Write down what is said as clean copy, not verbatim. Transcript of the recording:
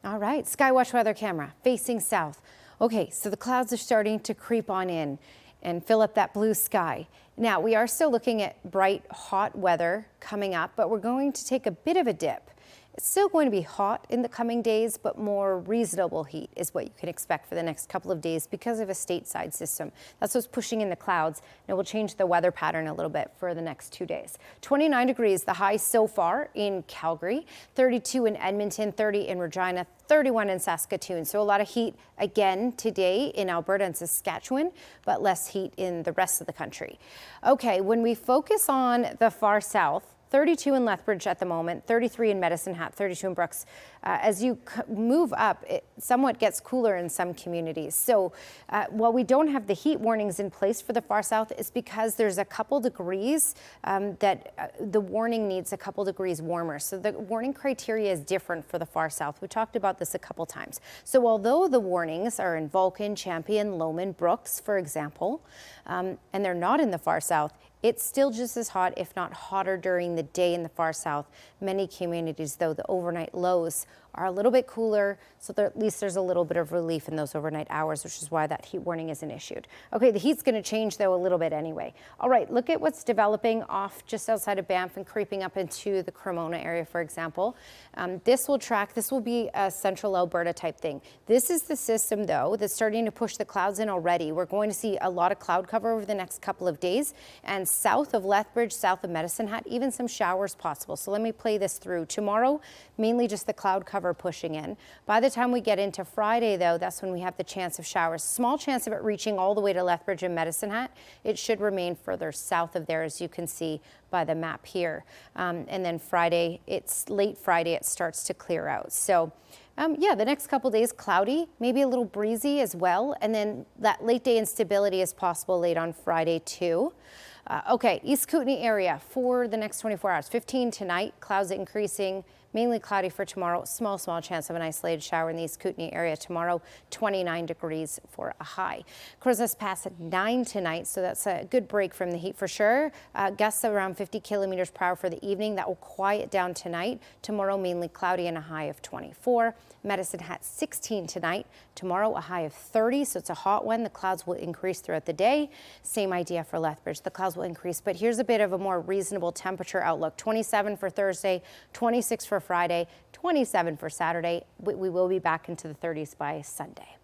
All right, Skywatch weather camera facing south. Okay, so the clouds are starting to creep on in and fill up that blue sky. Now, we are still looking at bright, hot weather coming up, but we're going to take a bit of a dip. It's still going to be hot in the coming days, but more reasonable heat is what you can expect for the next couple of days because of a stateside system. That's what's pushing in the clouds, and it will change the weather pattern a little bit for the next 2 days. 29 degrees, the high so far in Calgary, 32 in Edmonton, 30 in Regina, 31 in Saskatoon. So a lot of heat again today in Alberta and Saskatchewan, but less heat in the rest of the country. Okay, when we focus on the far south, 32 in Lethbridge at the moment, 33 in Medicine Hat, 32 in Brooks. As you move up, it somewhat gets cooler in some communities. So while we don't have the heat warnings in place for the far south, it's because there's a couple degrees that the warning needs a couple degrees warmer. So the warning criteria is different for the far south. We talked about this a couple times. So although the warnings are in Vulcan, Champion, Lowman, Brooks, for example, and they're not in the far south, it's still just as hot, if not hotter, during the day in the far south. Many communities, though, the overnight lows are a little bit cooler, so at least there's a little bit of relief in those overnight hours, which is why that heat warning isn't issued. Okay, the heat's going to change, though, a little bit anyway. All right, look at what's developing off just outside of Banff and creeping up into the Cremona area, for example. This will be a central Alberta type thing. This is the system, though, that's starting to push the clouds in already. We're going to see a lot of cloud cover over the next couple of days, and south of Lethbridge, south of Medicine Hat, even some showers possible. So let me play this through. Tomorrow, mainly just the cloud cover pushing in. By the time we get into Friday, though, that's when we have the chance of showers. Small chance of it reaching all the way to Lethbridge and Medicine Hat. It should remain further south of there, as you can see by the map here. And then Friday, it's late Friday, it starts to clear out. So yeah, the next couple days, cloudy, maybe a little breezy as well. And then that late day instability is possible late on Friday too. Okay, East Kootenay area for the next 24 hours. 15 tonight, clouds increasing, mainly cloudy for tomorrow. Small chance of an isolated shower in the East Kootenay area tomorrow. 29 degrees for a high. Crowsnest Pass at 9 tonight, so that's a good break from the heat for sure. Gusts around 50 kilometers per hour for the evening. That will quiet down tonight. Tomorrow, mainly cloudy and a high of 24. Medicine Hat 16 tonight. Tomorrow, a high of 30, so it's a hot one. The clouds will increase throughout the day. Same idea for Lethbridge. The clouds will increase, but here's a bit of a more reasonable temperature outlook. 27 for Thursday, 26 for Friday, 27 for Saturday. We will be back into the 30s by Sunday.